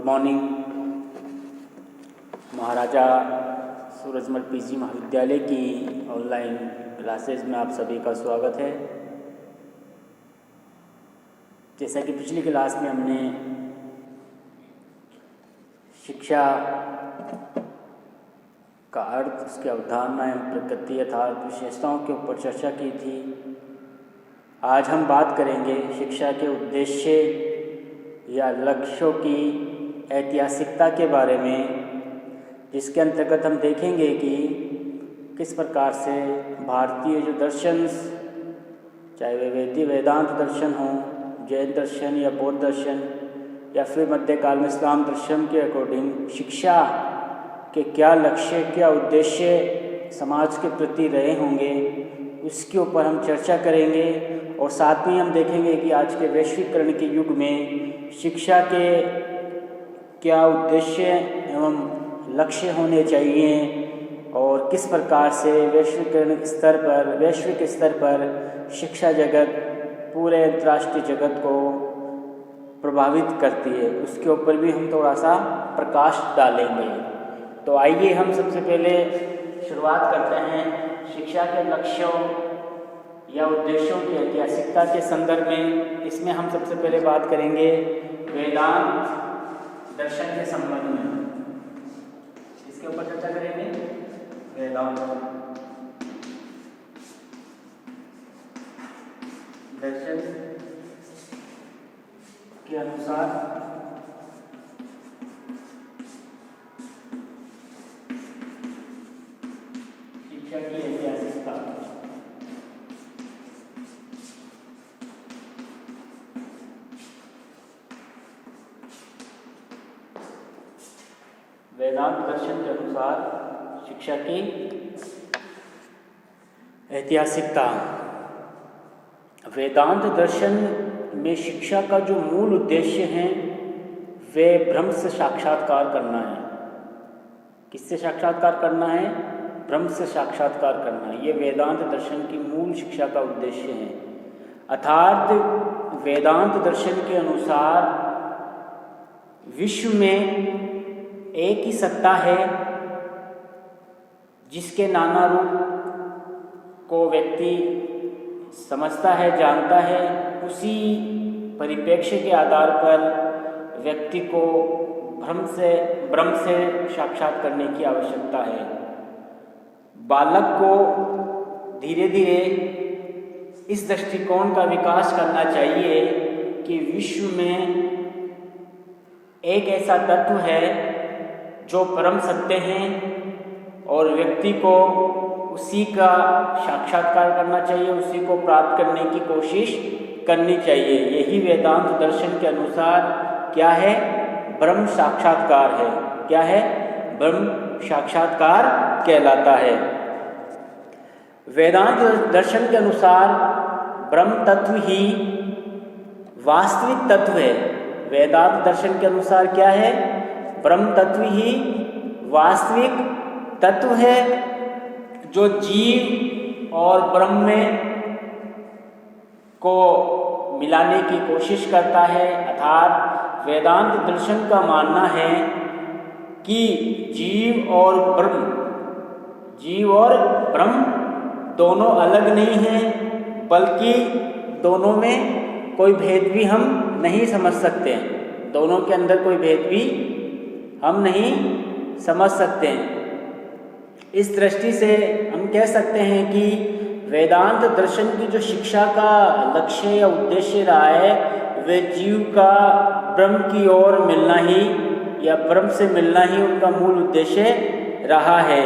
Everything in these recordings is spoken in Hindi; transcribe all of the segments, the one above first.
मॉर्निंग। महाराजा सूरजमल पीजी महाविद्यालय की ऑनलाइन क्लासेस में आप सभी का स्वागत है। जैसा कि पिछली क्लास में हमने शिक्षा का अर्थ, उसकी अवधारणा एवं प्रकृति अर्थात विशेषताओं के ऊपर चर्चा की थी। आज हम बात करेंगे शिक्षा के उद्देश्य या लक्ष्यों की ऐतिहासिकता के बारे में, जिसके अंतर्गत हम देखेंगे कि किस प्रकार से भारतीय जो दर्शन, चाहे वे वेदांत दर्शन हो, जैन दर्शन या बौद्ध दर्शन या फिर मध्यकाल में इस्लाम दर्शन के अकॉर्डिंग शिक्षा के क्या लक्ष्य, क्या उद्देश्य समाज के प्रति रहे होंगे, उसके ऊपर हम चर्चा करेंगे। और साथ में हम देखेंगे कि आज के वैश्वीकरण के युग में शिक्षा के क्या उद्देश्य एवं लक्ष्य होने चाहिए और किस प्रकार से वैश्वीकरण स्तर पर, वैश्विक स्तर पर शिक्षा जगत पूरे अंतर्राष्ट्रीय जगत को प्रभावित करती है, उसके ऊपर भी हम थोड़ा सा प्रकाश डालेंगे। तो आइए हम सबसे पहले शुरुआत करते हैं शिक्षा के लक्ष्यों या उद्देश्यों की ऐतिहासिकता के संदर्भ में। इसमें हम सबसे पहले बात करेंगे वेदांत दर्शन के संबंध में, इसके ऊपर चर्चा करेंगे। वेदांत दर्शन के अनुसार शिक्षा की ऐतिहासिकता। वेदांत दर्शन के अनुसार शिक्षा की ऐतिहासिकता। वेदांत दर्शन में शिक्षा का जो मूल उद्देश्य है वे ब्रह्म से साक्षात्कार करना है। किससे साक्षात्कार करना है? ब्रह्म से साक्षात्कार करना है। ये वेदांत दर्शन की मूल शिक्षा का उद्देश्य है। अर्थात वेदांत दर्शन के अनुसार विश्व में एक ही सत्ता है जिसके नाना रूप को व्यक्ति समझता है, जानता है। उसी परिप्रेक्ष्य के आधार पर व्यक्ति को ब्रह्म से साक्षात करने की आवश्यकता है। बालक को धीरे धीरे इस दृष्टिकोण का विकास करना चाहिए कि विश्व में एक ऐसा तत्व है जो परम सत्य हैं और व्यक्ति को उसी का साक्षात्कार करना चाहिए, उसी को प्राप्त करने की कोशिश करनी चाहिए। यही वेदांत दर्शन के अनुसार क्या है? ब्रह्म साक्षात्कार है। क्या है? ब्रह्म साक्षात्कार कहलाता है। वेदांत दर्शन के अनुसार ब्रह्म तत्व ही वास्तविक तत्व है। वेदांत दर्शन के अनुसार क्या है? ब्रह्म तत्व ही वास्तविक तत्व है जो जीव और ब्रह्म में को मिलाने की कोशिश करता है। अर्थात वेदांत दर्शन का मानना है कि जीव और ब्रह्म दोनों अलग नहीं हैं, बल्कि दोनों में कोई भेद भी हम नहीं समझ सकते हैं। दोनों के अंदर कोई भेद भी हम नहीं समझ सकते हैं। इस दृष्टि से हम कह सकते हैं कि वेदांत दर्शन की जो शिक्षा का लक्ष्य या उद्देश्य रहा है वे जीव का ब्रह्म की ओर मिलना ही या ब्रह्म से मिलना ही उनका मूल उद्देश्य रहा है।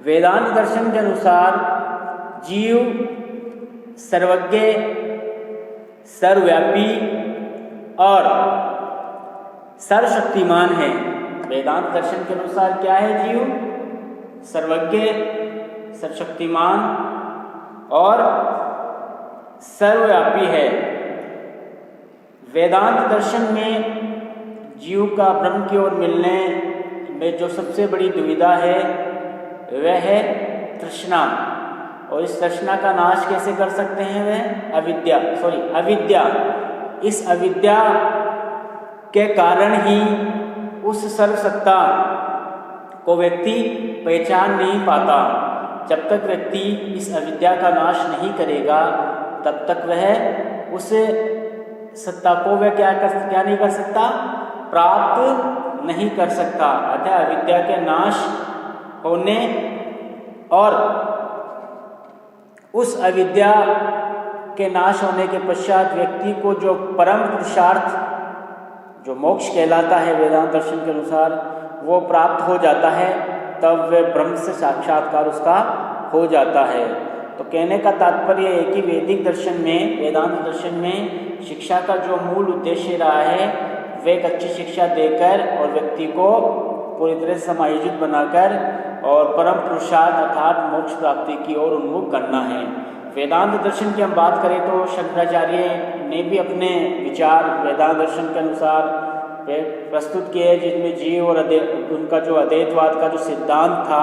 वेदांत दर्शन के अनुसार जीव सर्वज्ञ, सर्वव्यापी और सर्वशक्तिमान है। वेदांत दर्शन के अनुसार क्या है? जीव सर्वज्ञ, सर्वशक्तिमान और सर्वव्यापी है। वेदांत दर्शन में जीव का ब्रह्म की ओर मिलने में जो सबसे बड़ी दुविधा है वह है तृष्णा। और इस तृष्णा का नाश कैसे कर सकते हैं? वह अविद्या। इस अविद्या के कारण ही उस सर्वसत्ता को व्यक्ति पहचान नहीं पाता। जब तक व्यक्ति इस अविद्या का नाश नहीं करेगा तब तक वह उस सत्ता को वह क्या नहीं कर सकता, प्राप्त नहीं कर सकता। अतः अविद्या के नाश होने और उस अविद्या के नाश होने के पश्चात व्यक्ति को जो परम पुरुषार्थ जो मोक्ष कहलाता है वेदांत दर्शन के अनुसार वो प्राप्त हो जाता है, तब वह ब्रह्म से साक्षात्कार उसका हो जाता है। तो कहने का तात्पर्य है कि वैदिक दर्शन में, वेदांत दर्शन में शिक्षा का जो मूल उद्देश्य रहा है वह एक अच्छी शिक्षा देकर और व्यक्ति को पूरी तरह से समायोजित बनाकर और परम पुरुषार्थ अर्थात मोक्ष प्राप्ति की ओर उन्मुख करना है। वेदांत दर्शन की हम बात करें तो शंकराचार्य ने भी अपने विचार वेदांत दर्शन के अनुसार प्रस्तुत किए, जिसमें जीव और उनका जो अद्वैतवाद का जो सिद्धांत था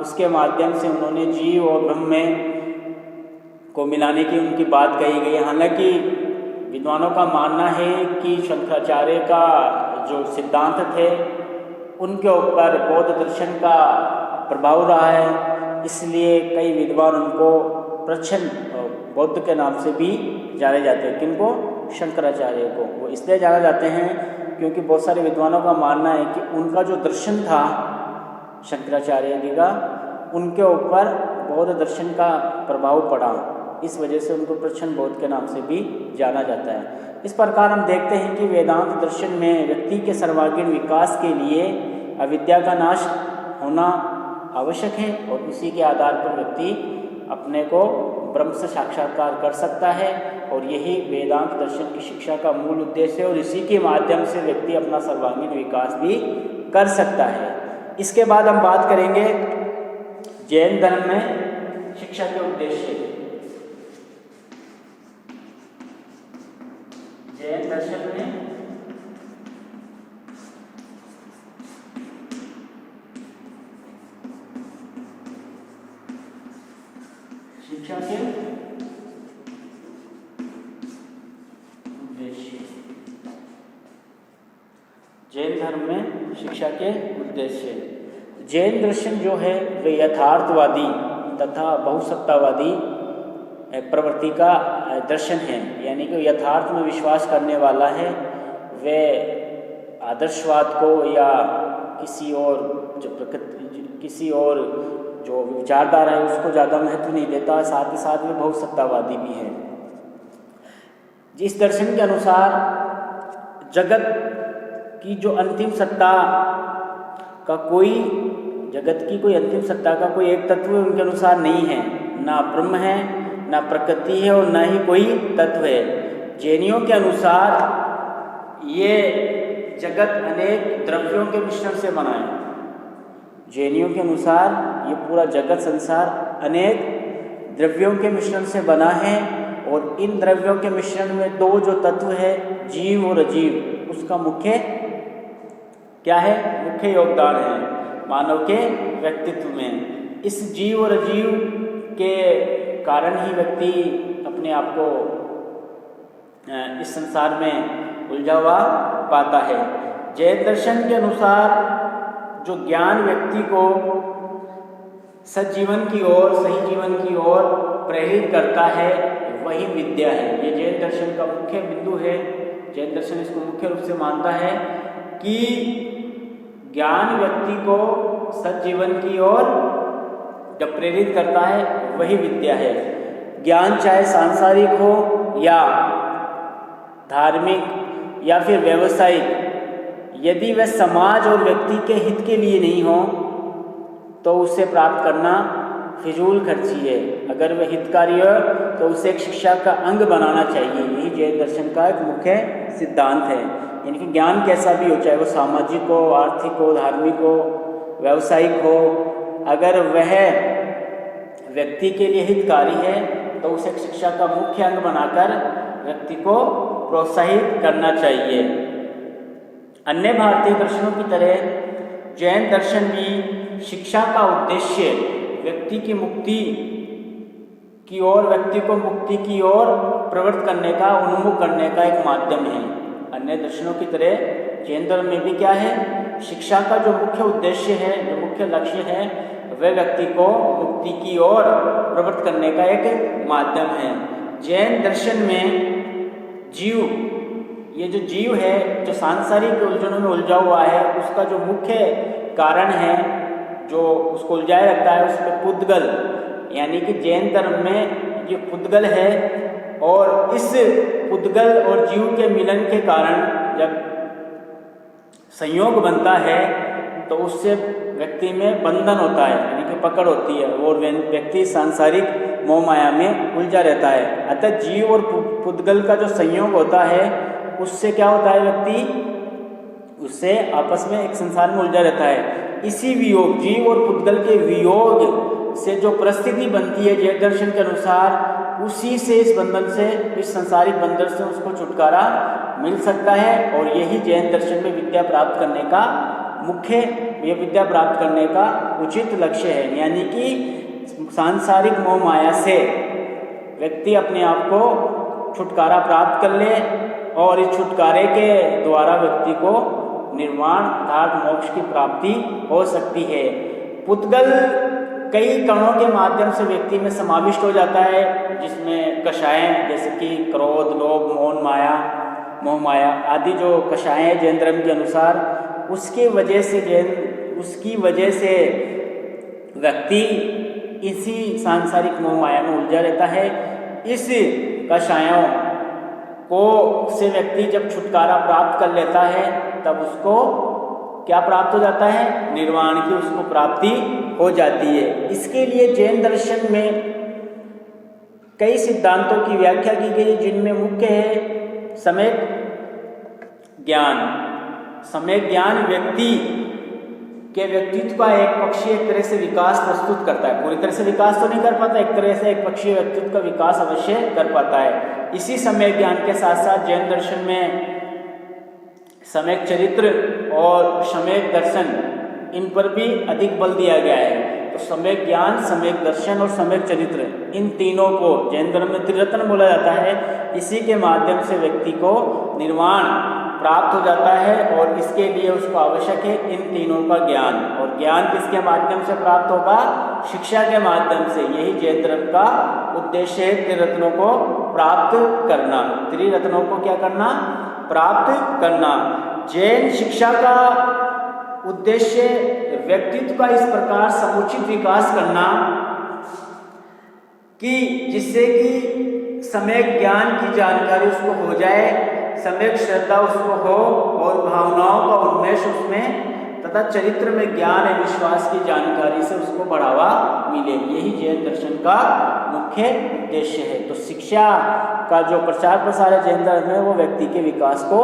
उसके माध्यम से उन्होंने जीव और ब्रह्म को मिलाने की उनकी बात कही गई। हालांकि विद्वानों का मानना है कि शंकराचार्य का जो सिद्धांत थे उनके ऊपर बौद्ध दर्शन का प्रभाव रहा है, इसलिए कई विद्वान उनको प्रच्छन्न बौद्ध के नाम से भी जाने जाते हैं। किनको? शंकराचार्य को। वो इसलिए जाना जाते हैं क्योंकि बहुत सारे विद्वानों का मानना है कि उनका जो दर्शन था शंकराचार्य जी का, उनके ऊपर बौद्ध दर्शन का प्रभाव पड़ा, इस वजह से उनको प्रच्छन्न बौद्ध के नाम से भी जाना जाता है। इस प्रकार हम देखते हैं कि वेदांत दर्शन में व्यक्ति के सर्वांगीण विकास के लिए अविद्या का नाश होना आवश्यक है और उसी के आधार पर व्यक्ति अपने को ब्रह्म से साक्षात्कार कर सकता है, और यही वेदांत दर्शन की शिक्षा का मूल उद्देश्य है और इसी के माध्यम से व्यक्ति अपना सर्वांगीण विकास भी कर सकता है। इसके बाद हम बात करेंगे जैन धर्म में शिक्षा के उद्देश्य। जैन दर्शन में शिक्षा के उद्देश्य। जैन धर्म में शिक्षा के उद्देश्य। जैन दर्शन जो है वे यथार्थवादी तथा बहुसत्तावादी प्रवृत्ति का दर्शन है, यानी कि यथार्थ में विश्वास करने वाला है। वे आदर्शवाद को या किसी और जो विचारधारा है उसको ज़्यादा महत्व नहीं देता, साथ ही साथ में बहुसत्तावादी भी है। जिस दर्शन के अनुसार जगत की जो अंतिम सत्ता का जगत की कोई अंतिम सत्ता का कोई एक तत्व उनके अनुसार नहीं है, ना ब्रह्म है, ना प्रकृति है और ना ही कोई तत्व है। जैनियों के अनुसार ये जगत अनेक द्रव्यों के मिश्रण से बना है। जैनियों के अनुसार ये पूरा जगत संसार अनेक द्रव्यों के मिश्रण से बना है, और इन द्रव्यों के मिश्रण में दो जो तत्व है जीव और अजीव, उसका मुख्य क्या है? मुख्य योगदान है मानव के व्यक्तित्व में। इस जीव और अजीव के कारण ही व्यक्ति अपने आप को इस संसार में उलझा हुआ पाता है। जैन दर्शन के अनुसार जो ज्ञान व्यक्ति को सज्जीवन की ओर, सही जीवन की ओर प्रेरित करता है वही विद्या है। ये जैन दर्शन का मुख्य बिंदु है। जैन दर्शन इसको मुख्य रूप से मानता है कि ज्ञान व्यक्ति को सज्जीवन की ओर जब प्रेरित करता है वही विद्या है। ज्ञान चाहे सांसारिक हो या धार्मिक या फिर व्यवसायिक, यदि वह समाज और व्यक्ति के हित के लिए नहीं हो तो उसे प्राप्त करना फिजूल खर्ची है। अगर वह हितकारी हो तो उसे एक शिक्षा का अंग बनाना चाहिए। यही जैन दर्शन का एक मुख्य सिद्धांत है। यानी कि ज्ञान कैसा भी हो, चाहे वो सामाजिक हो, आर्थिक हो, धार्मिक हो, व्यावसायिक हो, अगर वह व्यक्ति के लिए हितकारी है तो उसे एक शिक्षा का मुख्य अंग बनाकर व्यक्ति को प्रोत्साहित करना चाहिए। अन्य भारतीय दर्शनों की तरह जैन दर्शन भी शिक्षा का उद्देश्य व्यक्ति की मुक्ति की ओर, व्यक्ति को मुक्ति की ओर प्रवृत्त करने का, उन्मुख करने का एक माध्यम है। अन्य दर्शनों की तरह जैन धर्म में भी क्या है, शिक्षा का जो मुख्य उद्देश्य है, जो मुख्य लक्ष्य है, वह व्यक्ति को मुक्ति की ओर प्रवृत्त करने का एक माध्यम है। जैन दर्शन में जीव, ये जो जीव है, जो सांसारिक उलझनों में उलझा हुआ है, उसका जो मुख्य कारण है जो उसको उलझाए रखता है, उसमें पुद्गल, यानी कि जैन धर्म में ये पुद्गल है। और इस पुद्गल और जीव के मिलन के कारण जब संयोग बनता है तो उससे व्यक्ति में बंधन होता है, यानी कि पकड़ होती है, और व्यक्ति सांसारिक मोह माया में उलझा रहता है। अतः जीव और पुद्गल का जो संयोग होता है उससे क्या होता है, व्यक्ति उससे आपस में एक संसार में उलझा रहता है। इसी वियोग, जीव और पुद्गल के वियोग से जो परिस्थिति बनती है जैन दर्शन के अनुसार, उसी से इस बंधन से, इस संसारिक बंधन से उसको छुटकारा मिल सकता है। और यही जैन दर्शन में विद्या प्राप्त करने का मुख्य, ये विद्या प्राप्त करने का उचित लक्ष्य है। यानी कि सांसारिक मोह माया से व्यक्ति अपने आप को छुटकारा प्राप्त कर ले, और इस छुटकारे के द्वारा व्यक्ति को निर्वाण अर्थात मोक्ष की प्राप्ति हो सकती है। पुद्गल कई कणों के माध्यम से व्यक्ति में समाविष्ट हो जाता है, जिसमें कषायें जैसे कि क्रोध, लोभ, मोह माया आदि जो कषायें हैं जैन धर्म के अनुसार, उसकी वजह से व्यक्ति इसी सांसारिक मोह माया में उलझा रहता है। इस कषायों को से व्यक्ति जब छुटकारा प्राप्त कर लेता है तब उसको क्या प्राप्त हो जाता है, निर्वाण की उसको प्राप्ति हो जाती है। इसके लिए जैन दर्शन में कई सिद्धांतों की व्याख्या की गई, जिनमें मुख्य है सम्यक ज्ञान। सम्यक ज्ञान व्यक्ति के व्यक्तित्व का एक पक्षीय एक तरह से विकास प्रस्तुत करता है। पूरी तरह से विकास तो नहीं कर पाता, एक तरह से एक पक्षीय व्यक्तित्व का विकास अवश्य कर पाता है। इसी सम्यक ज्ञान के साथ साथ जैन दर्शन में सम्यक चरित्र और सम्यक दर्शन, इन पर भी अधिक बल दिया गया है। तो सम्यक ज्ञान, सम्यक दर्शन और सम्यक चरित्र, इन तीनों को जैन धर्म में त्रिरत्न बोला जाता है। इसी के माध्यम से व्यक्ति को निर्वाण प्राप्त हो जाता है, और इसके लिए उसको आवश्यक है इन तीनों का ज्ञान। और ज्ञान किसके माध्यम से प्राप्त होगा, शिक्षा के माध्यम से। यही जैन धर्म का उद्देश्य है, त्रिरत्नों को प्राप्त करना। त्रिरत्नों को क्या करना, प्राप्त करना। जैन शिक्षा का उद्देश्य व्यक्तित्व का इस प्रकार समुचित विकास करना कि जिससे कि सम्यक ज्ञान की जानकारी उसको हो जाए, सम्यक श्रद्धा उसको हो, और भावनाओं का उन्मेष उसमें तथा चरित्र में ज्ञान और विश्वास की जानकारी से उसको बढ़ावा मिले। यही जैन दर्शन का मुख्य उद्देश्य है। तो शिक्षा का जो प्रचार प्रसार है जैन धर्म में, वो व्यक्ति के विकास को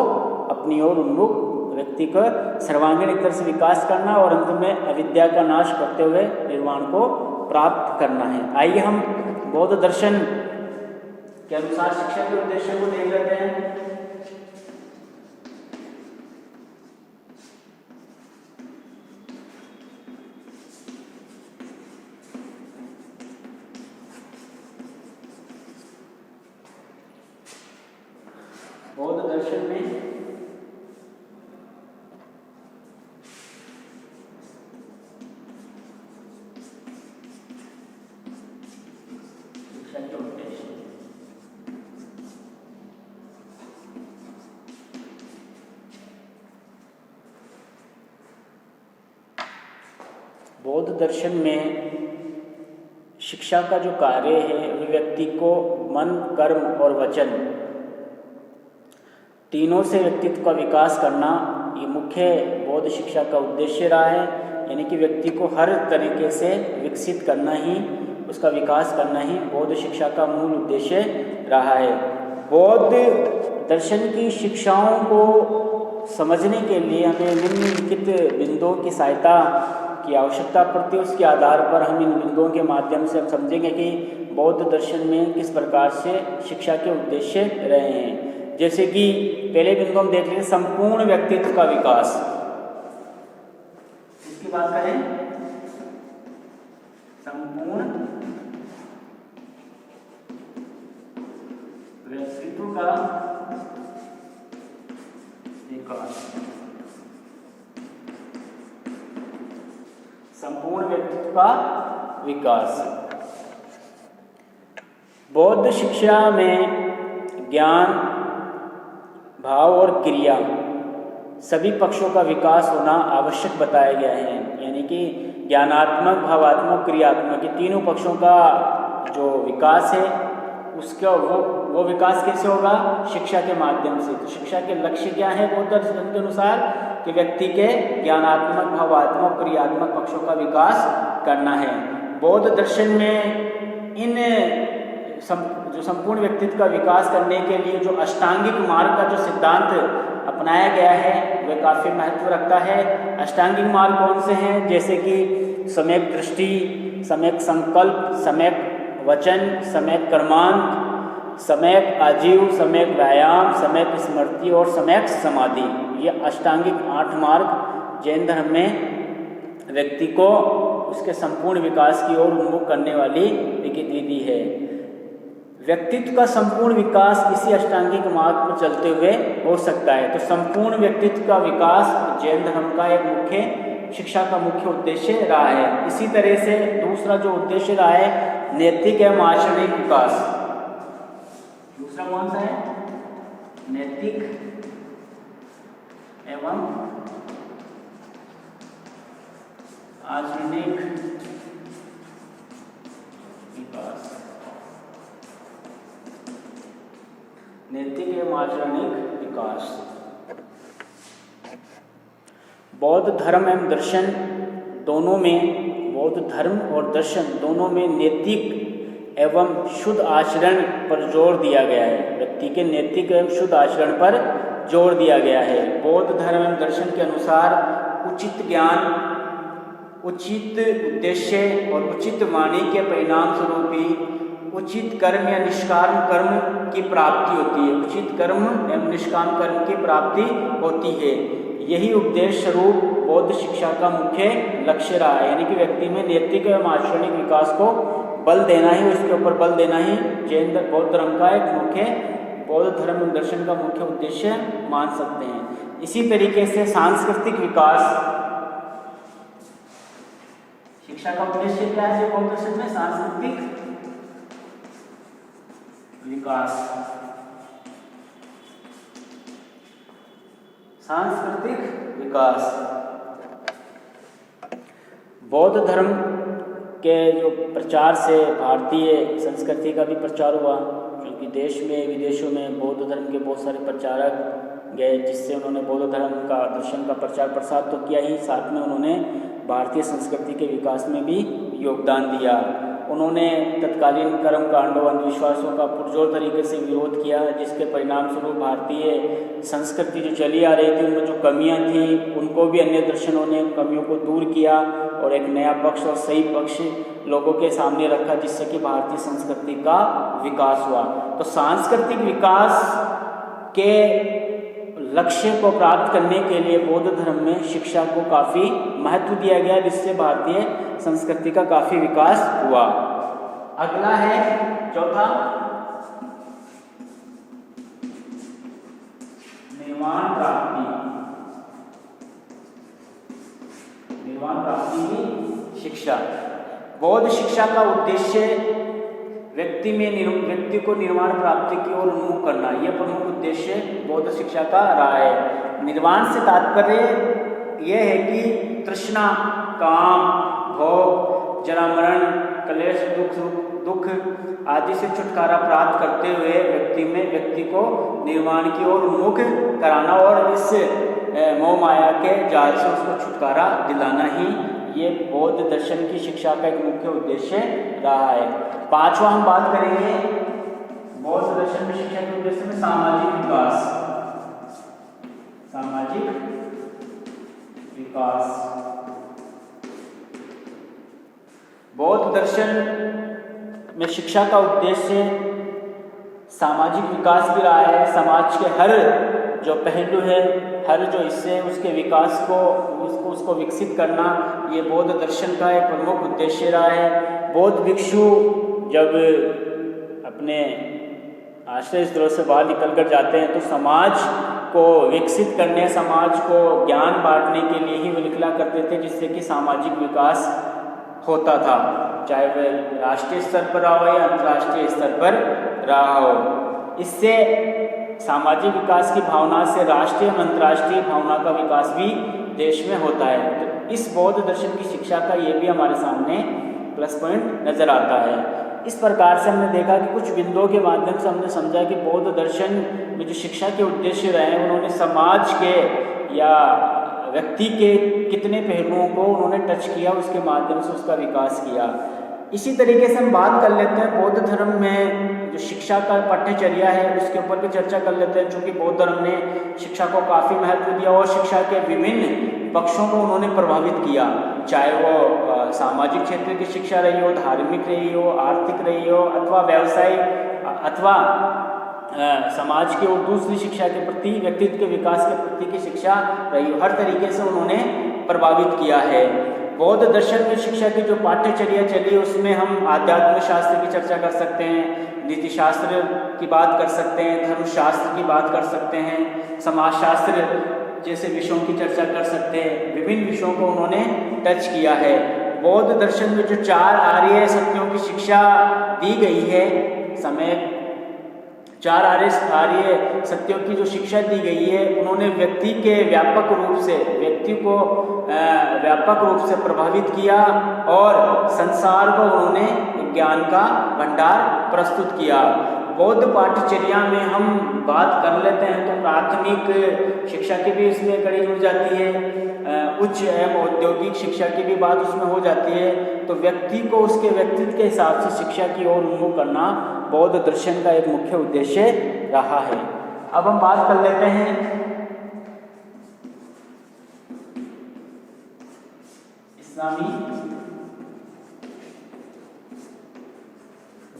अपनी ओर उन्मुख, व्यक्ति का सर्वांगीण एक तरह से विकास करना, और अंत में अविद्या का नाश करते हुए निर्वाण को प्राप्त करना है। आइए हम बौद्ध दर्शन के अनुसार शिक्षा के उद्देश्य को देख लेते हैं। बौद्ध दर्शन में शिक्षा के उद्देश्य, बौद्ध दर्शन में शिक्षा का जो कार्य है, वह व्यक्ति को मन, कर्म और वचन तीनों से व्यक्तित्व का विकास करना, ये मुख्य बौद्ध शिक्षा का उद्देश्य रहा है। यानी कि व्यक्ति को हर तरीके से विकसित करना ही, उसका विकास करना ही बौद्ध शिक्षा का मूल उद्देश्य रहा है। बौद्ध दर्शन की शिक्षाओं को समझने के लिए हमें निम्नलिखित बिंदुओं की सहायता की आवश्यकता पड़ती है। उसके आधार पर हम इन बिंदुओं के माध्यम से हम समझेंगे कि बौद्ध दर्शन में किस प्रकार से शिक्षा के उद्देश्य रहे हैं। जैसे कि पहले बिंदु हम देख लें, संपूर्ण व्यक्तित्व का विकास। इसकी बात करें, संपूर्ण व्यक्तित्व का का विकास। बौद्ध शिक्षा में ज्ञान, भाव और क्रिया सभी पक्षों का विकास होना आवश्यक बताया गया है। यानी कि ज्ञानात्मक, भावात्मक, क्रियात्मक, ये तीनों पक्षों का जो विकास है उसका वो विकास कैसे होगा? शिक्षा के माध्यम से। तो शिक्षा के लक्ष्य क्या है बौद्ध दर्शन के अनुसार? कि व्यक्ति के ज्ञानात्मक, भावात्मक, क्रियात्मक पक्षों का विकास करना है। बौद्ध दर्शन में इन जो संपूर्ण व्यक्तित्व का विकास करने के लिए जो अष्टांगिक मार्ग का जो सिद्धांत अपनाया गया है वह काफ़ी महत्व रखता है। अष्टांगिक मार्ग कौन से हैं? जैसे कि सम्यक दृष्टि, सम्यक संकल्प, सम्यक वचन, सम्यक कर्मांत, सम्यक आजीव, सम्यक व्यायाम, सम्यक स्मृति और सम्यक समाधि। ये अष्टांगिक 8 मार्ग जैन धर्म में व्यक्ति को उसके संपूर्ण विकास की ओर उन्मुख करने वाली लिखित विधि है। व्यक्तित्व का संपूर्ण विकास इसी अष्टांगिक मार्ग पर चलते हुए हो सकता है। तो संपूर्ण व्यक्तित्व का विकास जैन धर्म का एक मुख्य शिक्षा का मुख्य उद्देश्य रहा है। इसी तरह से दूसरा जो उद्देश्य रहा है नैतिक एवं आचरणिक विकास। दूसरा कौन सा है? नैतिक एवं आचरणिक विकास। नैतिक एवं आचरणिक विकास। बौद्ध धर्म एवं दर्शन दोनों में, बौद्ध धर्म और दर्शन दोनों में नैतिक एवं शुद्ध आचरण पर जोर दिया गया है। व्यक्ति के नैतिक एवं शुद्ध आचरण पर जोर दिया गया है। बौद्ध धर्म एवं दर्शन के अनुसार उचित ज्ञान, उचित उद्देश्य और उचित वाणी के परिणाम स्वरूप ही उचित कर्म या निष्काम कर्म की प्राप्ति होती है। उचित कर्म एवं निष्काम कर्म की प्राप्ति होती है। यही उपदेश स्वरूप बौद्ध शिक्षा का मुख्य लक्ष्य रहा है। यानी कि व्यक्ति में नैतिक एवं आचरणिक विकास को बल देना ही, उसके ऊपर बल देना ही जैन बौद्ध धर्म का एक मुख्य, बौद्ध धर्म दर्शन का मुख्य उद्देश्य मान सकते हैं। इसी तरीके से सांस्कृतिक विकास, शिक्षा का उद्देश्य क्या है बौद्ध दर्शन में? सांस्कृतिक विकास। सांस्कृतिक विकास। बौद्ध धर्म के जो प्रचार से भारतीय संस्कृति का भी प्रचार हुआ, क्योंकि देश में विदेशों में बौद्ध धर्म के बहुत सारे प्रचारक गए, जिससे उन्होंने बौद्ध धर्म का, दर्शन का प्रचार प्रसार तो किया ही, साथ में उन्होंने भारतीय संस्कृति के विकास में भी योगदान दिया। उन्होंने तत्कालीन कर्म कांडों, अंधविश्वासों का पुरजोर तरीके से विरोध किया, जिसके परिणाम स्वरूप भारतीय संस्कृति जो चली आ रही थी उनमें जो कमियां थी उनको भी अन्य दर्शनों ने कमियों को दूर किया और एक नया पक्ष और सही पक्ष लोगों के सामने रखा, जिससे कि भारतीय संस्कृति का विकास हुआ। तो सांस्कृतिक विकास के लक्ष्य को प्राप्त करने के लिए बौद्ध धर्म में शिक्षा को काफ़ी महत्व दिया गया, जिससे भारतीय संस्कृति का काफ़ी विकास हुआ। अगला है चौथा, निर्वाण प्राप्ति। निर्वाण प्राप्ति की शिक्षा। बौद्ध शिक्षा का उद्देश्य व्यक्ति को निर्वाण प्राप्ति की ओर उन्मुख करना, यह प्रमुख उद्देश्य बौद्ध शिक्षा का रहा है। निर्वाण से तात्पर्य यह है कि तृष्णा, काम, भोग, जरा मरण, क्लेश, दुख आदि से छुटकारा प्राप्त करते हुए व्यक्ति को निर्वाण की ओर उन्मुख कराना और इस मोह माया के जाल से उसको छुटकारा दिलाना ही ये बौद्ध दर्शन की शिक्षा का एक मुख्य उद्देश्य रहा है। पांचवा हम बात करेंगे बौद्ध दर्शन में शिक्षा के उद्देश्य में सामाजिक विकास। सामाजिक विकास। बौद्ध दर्शन में शिक्षा का उद्देश्य सामाजिक विकास भी रहा है। समाज के हर जो पहलू है, हर जो हिस्से है, उसके विकास को उसको विकसित करना, ये बौद्ध दर्शन का एक प्रमुख उद्देश्य रहा है। बौद्ध भिक्षु जब अपने आश्रय स्थलों से बाहर निकल कर जाते हैं तो समाज को विकसित करने, समाज को ज्ञान बांटने के लिए ही वो निकला करते थे, जिससे कि सामाजिक विकास होता था, चाहे वह राष्ट्रीय स्तर पर रहा हो या अंतर्राष्ट्रीय स्तर पर रहा हो। इससे सामाजिक विकास की भावना से राष्ट्रीय एवं अंतर्राष्ट्रीय भावना का विकास भी देश में होता है। तो इस बौद्ध दर्शन की शिक्षा का ये भी हमारे सामने प्लस पॉइंट नज़र आता है। इस प्रकार से हमने देखा कि कुछ बिंदुओं के माध्यम से हमने समझा कि बौद्ध दर्शन में जो शिक्षा के उद्देश्य रहे हैं, उन्होंने समाज के या व्यक्ति के कितने पहलुओं को उन्होंने टच किया, उसके माध्यम से उसका विकास किया। इसी तरीके से हम बात कर लेते हैं बौद्ध धर्म में जो शिक्षा का पाठ्यचर्या है उसके ऊपर भी चर्चा कर लेते हैं, चूँकि बौद्ध धर्म ने शिक्षा को काफ़ी महत्व दिया और शिक्षा के विभिन्न पक्षों को उन्होंने प्रभावित किया, चाहे वो सामाजिक क्षेत्र की शिक्षा रही हो, धार्मिक रही हो, आर्थिक रही हो, अथवा व्यवसायिक अथवा समाज की और दूसरी शिक्षा के प्रति, व्यक्तित्व के विकास के प्रति की शिक्षा रही हो, हर तरीके से उन्होंने प्रभावित किया है। बौद्ध दर्शन में शिक्षा की जो पाठ्यचर्या चली उसमें हम आध्यात्मिक शास्त्र की चर्चा कर सकते हैं, नीति शास्त्र की बात कर सकते हैं, धर्मशास्त्र की बात कर सकते हैं, समाजशास्त्र जैसे विषयों की चर्चा कर सकते हैं। विभिन्न विषयों को उन्होंने टच किया है। बौद्ध दर्शन में जो 4 आर्य सत्यों की शिक्षा दी गई है, समय 4 आर्य सत्यों की जो शिक्षा दी गई है, उन्होंने व्यक्ति को व्यापक रूप से प्रभावित किया और संसार को उन्होंने ज्ञान का भंडार प्रस्तुत किया। बौद्ध पाठ्यचर्या में हम बात कर लेते हैं तो प्राथमिक शिक्षा की भी इसमें कड़ी जुड़ जाती है, उच्च एवं औद्योगिक शिक्षा की भी बात उसमें हो जाती है। तो व्यक्ति को उसके व्यक्तित्व के हिसाब से शिक्षा की ओर उन्मुख करना बौद्ध दर्शन का एक मुख्य उद्देश्य रहा है। अब हम बात कर लेते हैं इस्लामी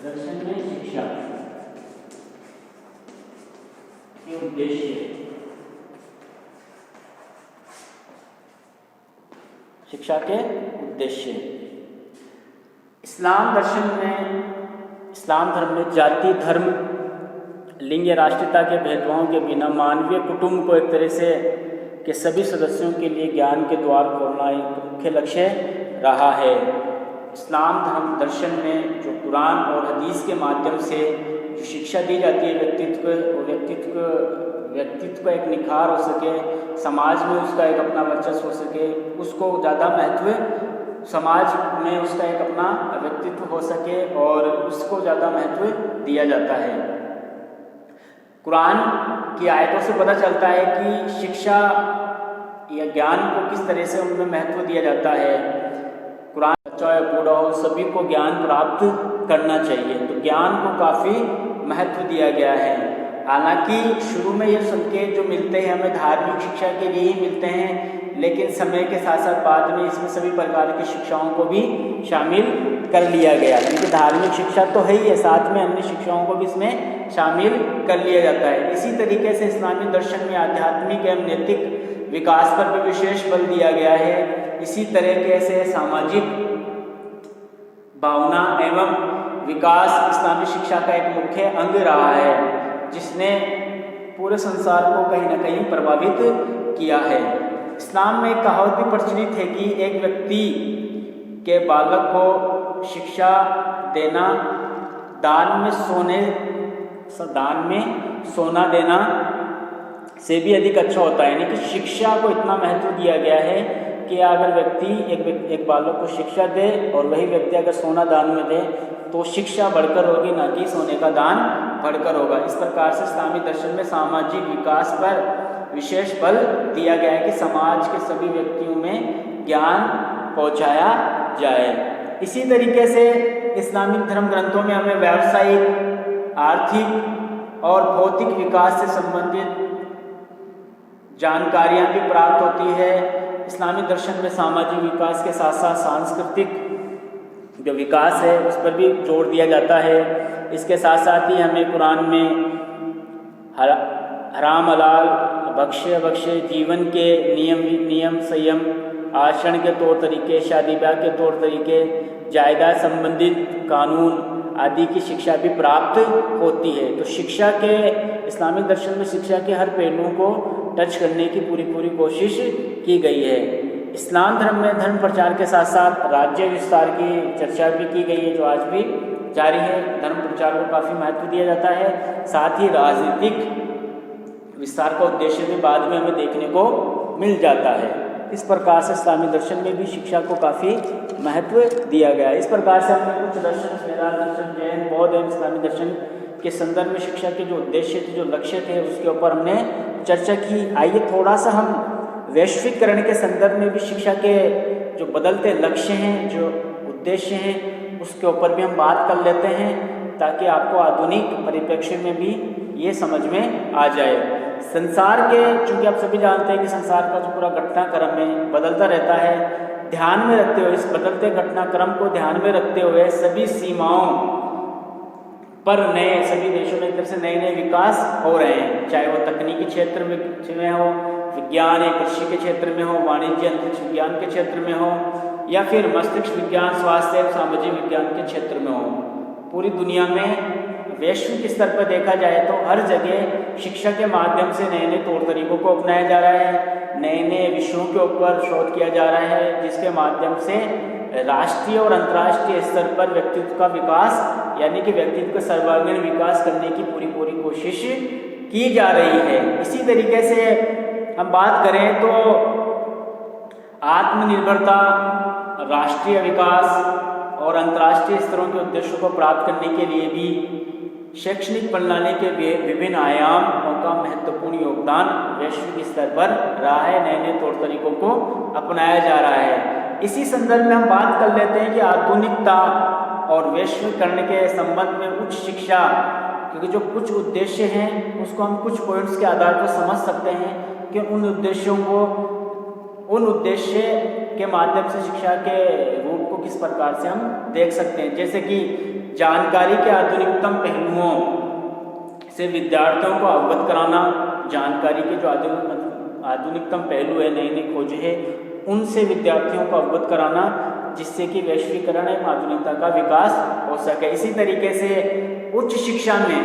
दर्शन में शिक्षा के उद्देश्य। शिक्षा के उद्देश्य इस्लाम धर्म में जाति, धर्म, लिंग या राष्ट्रीयता के भेदभावों के बिना मानवीय कुटुंब को एक तरह से के सभी सदस्यों के लिए ज्ञान के द्वार खोलना एक मुख्य लक्ष्य रहा है। इस्लाम धर्म दर्शन में जो कुरान और हदीस के माध्यम से जो शिक्षा दी जाती है व्यक्तित्व का एक निखार हो सके, समाज में उसका एक अपना वर्चस्व हो सके, उसको ज़्यादा महत्व, समाज में उसका एक अपना व्यक्तित्व हो सके और उसको ज़्यादा महत्व दिया जाता है। कुरान की आयतों से पता चलता है कि शिक्षा या ज्ञान को किस तरह से उनमें महत्व दिया जाता है। कुरान बच्चा या बूढ़ा हो सभी को ज्ञान प्राप्त करना चाहिए, तो ज्ञान को काफ़ी महत्व दिया गया है। हालांकि शुरू में ये संकेत जो मिलते हैं हमें धार्मिक शिक्षा के लिए ही मिलते हैं, लेकिन समय के साथ साथ बाद में इसमें सभी प्रकार की शिक्षाओं को भी शामिल कर लिया गया, क्योंकि धार्मिक शिक्षा तो है ही है, साथ में अन्य शिक्षाओं को भी इसमें शामिल कर लिया जाता है। इसी तरीके से इस्लामी दर्शन में आध्यात्मिक एवं नैतिक विकास पर भी विशेष बल दिया गया है। इसी तरीके से सामाजिक भावना एवं विकास इस्लामी शिक्षा का एक मुख्य अंग रहा है, जिसने पूरे संसार को कहीं ना कहीं प्रभावित किया है। इस्लाम में एक कहावत भी प्रचलित है कि एक व्यक्ति के बालक को शिक्षा देना दान में सोना देना से भी अधिक अच्छा होता है। यानी कि शिक्षा को इतना महत्व दिया गया है कि अगर व्यक्ति एक बालक को शिक्षा दे और वही व्यक्ति अगर सोना दान में दे तो शिक्षा बढ़कर होगी, ना कि सोने का दान बढ़कर होगा। इस प्रकार से इस्लामी दर्शन में सामाजिक विकास पर विशेष बल दिया गया है कि समाज के सभी व्यक्तियों में ज्ञान पहुंचाया जाए। इसी तरीके से इस्लामिक धर्म ग्रंथों में हमें व्यावसायिक, आर्थिक और भौतिक विकास से संबंधित जानकारियाँ भी प्राप्त होती है। इस्लामी दर्शन में सामाजिक विकास के साथ साथ सांस्कृतिक जो विकास है उस पर भी जोर दिया जाता है। इसके साथ साथ ही हमें कुरान में हराम हलाल, भक्ष्य जीवन के नियम संयम, आचरण के तौर तरीके, शादी ब्याह के तौर तरीके, जायदाद संबंधित कानून आदि की शिक्षा भी प्राप्त होती है। तो शिक्षा के इस्लामिक दर्शन में शिक्षा के हर पहलुओं को टच करने की पूरी कोशिश की गई है। इस्लाम धर्म में धर्म प्रचार के साथ साथ राज्य विस्तार की चर्चा भी की गई है, जो आज भी जारी है। धर्म प्रचार को काफ़ी महत्व दिया जाता है। साथ ही राजनीतिक विस्तार का उद्देश्य भी बाद में हमें देखने को मिल जाता है। इस प्रकार से इस्लामी दर्शन में भी शिक्षा को काफ़ी महत्व दिया गया है। इस प्रकार से हमने कुछ दर्शन, वेदांत दर्शन, जैन, बौद्ध एवं इस्लामी दर्शन के संदर्भ में शिक्षा के जो उद्देश्य थे, जो लक्ष्य थे, उसके ऊपर हमने चर्चा की। आइए थोड़ा सा हम वैश्वीकरण के संदर्भ में भी शिक्षा के जो बदलते लक्ष्य हैं, जो उद्देश्य हैं, उसके ऊपर भी हम बात कर लेते हैं, ताकि आपको आधुनिक परिप्रेक्ष्य में भी ये समझ में आ जाए। संसार के, चूँकि आप सभी जानते हैं कि संसार का जो पूरा घटनाक्रम है बदलता रहता है, ध्यान में रखते हुए, इस बदलते घटनाक्रम को ध्यान में रखते हुए सभी सीमाओं पर सभी देशों में एक तरह से नए नए विकास हो रहे हैं, चाहे वो तकनीकी क्षेत्र में हो, विज्ञान या कृषि के क्षेत्र में हो, वाणिज्य अंतरिक्ष विज्ञान के क्षेत्र में हो, या फिर मस्तिष्क विज्ञान, स्वास्थ्य एवं सामाजिक विज्ञान के क्षेत्र में हो। पूरी दुनिया में वैश्विक स्तर पर देखा जाए तो हर जगह शिक्षा के माध्यम से नए नए तौर तरीकों को अपनाया जा रहा है, नए नए विषयों के ऊपर शोध किया जा रहा है, जिसके माध्यम से राष्ट्रीय और अंतर्राष्ट्रीय स्तर पर व्यक्तित्व का विकास, यानी कि व्यक्तित्व का सर्वांगीण विकास करने की पूरी कोशिश की जा रही है। इसी तरीके से हम बात करें तो आत्मनिर्भरता, राष्ट्रीय विकास और अंतर्राष्ट्रीय स्तरों के उद्देश्यों को प्राप्त करने के लिए भी शैक्षणिक प्रणाली के विभिन्न आयामों का महत्वपूर्ण योगदान वैश्विक स्तर पर रहा है। नए नए तौर तरीकों को अपनाया जा रहा है। इसी संदर्भ में हम बात कर लेते हैं कि आधुनिकता और वैश्वीकरण के संबंध में उच्च शिक्षा, क्योंकि जो कुछ उद्देश्य हैं उसको हम कुछ पॉइंट्स के आधार पर समझ सकते हैं कि उन उद्देश्य के माध्यम से शिक्षा के रूप को किस प्रकार से हम देख सकते हैं। जैसे कि जानकारी के आधुनिकतम पहलुओं से विद्यार्थियों को अवगत कराना, जानकारी के जो आधुनिकतम पहलू है, नई नई खोज है, उनसे विद्यार्थियों को अवगत कराना, जिससे कि वैश्वीकरण एवं आधुनिकता का विकास हो सके। इसी तरीके से उच्च शिक्षा में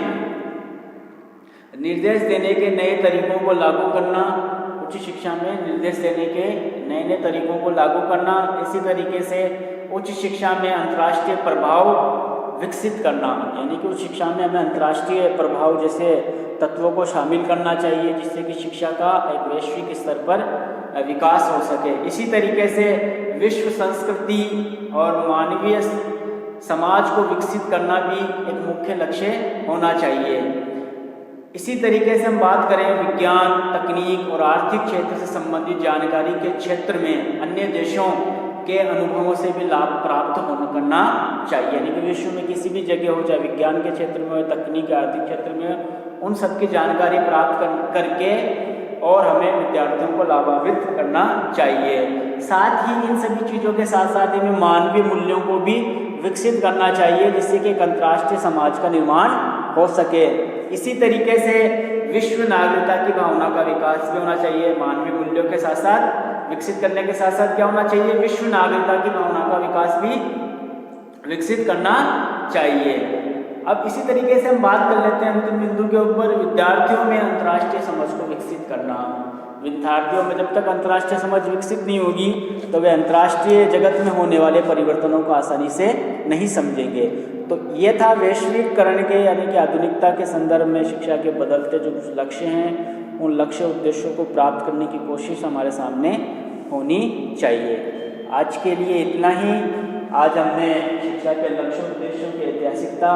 निर्देश देने के नए तरीकों को लागू करना, उच्च शिक्षा में निर्देश देने के नए नए तरीकों को लागू करना। इसी तरीके से उच्च शिक्षा में अंतर्राष्ट्रीय प्रभाव विकसित करना, यानी कि उच्च शिक्षा में हमें अंतर्राष्ट्रीय प्रभाव जैसे तत्वों को शामिल करना चाहिए, जिससे कि शिक्षा का एक वैश्विक स्तर पर विकास हो सके। इसी तरीके से विश्व संस्कृति और मानवीय समाज को विकसित करना भी एक मुख्य लक्ष्य होना चाहिए। इसी तरीके से हम बात करें विज्ञान, तकनीक और आर्थिक क्षेत्र से संबंधित जानकारी के क्षेत्र में अन्य देशों के अनुभवों से भी लाभ प्राप्त करना चाहिए, यानी कि विश्व में किसी भी जगह हो, चाहे विज्ञान के क्षेत्र में हो, तकनीक, आर्थिक क्षेत्र में, उन सब की जानकारी प्राप्त करके और हमें विद्यार्थियों को लाभान्वित करना चाहिए। साथ ही इन सभी चीज़ों के साथ साथ हमें मानवीय मूल्यों को भी विकसित करना चाहिए, जिससे कि एक अंतर्राष्ट्रीय समाज का निर्माण हो सके। इसी तरीके से विश्व नागरिकता की भावना का विकास भी होना चाहिए। मानवीय मूल्यों के साथ साथ विकसित करने के साथ साथ क्या होना चाहिए, विश्व नागरिकता की भावना का विकास भी विकसित करना चाहिए। अब इसी तरीके से हम बात कर लेते हैं अंतिम बिंदु के ऊपर, विद्यार्थियों में अंतर्राष्ट्रीय समझ को विकसित करना। विद्यार्थियों में जब तक अंतर्राष्ट्रीय समझ विकसित नहीं होगी तो वे अंतर्राष्ट्रीय जगत में होने वाले परिवर्तनों को आसानी से नहीं समझेंगे। तो ये था वैश्वीकरण के, यानी कि आधुनिकता के संदर्भ में शिक्षा के बदलते जो लक्ष्य हैं, उन लक्ष्य उद्देश्यों को प्राप्त करने की कोशिश हमारे सामने होनी चाहिए। आज के लिए इतना ही। आज हमने शिक्षा के लक्ष्य उद्देश्यों की ऐतिहासिकता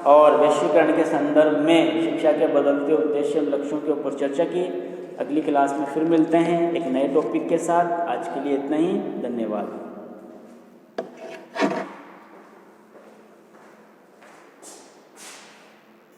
और वैश्वीकरण के संदर्भ में शिक्षा के बदलते उद्देश्य लक्ष्यों के ऊपर चर्चा की। अगली क्लास में फिर मिलते हैं एक नए टॉपिक के साथ। आज के लिए इतना ही। धन्यवाद।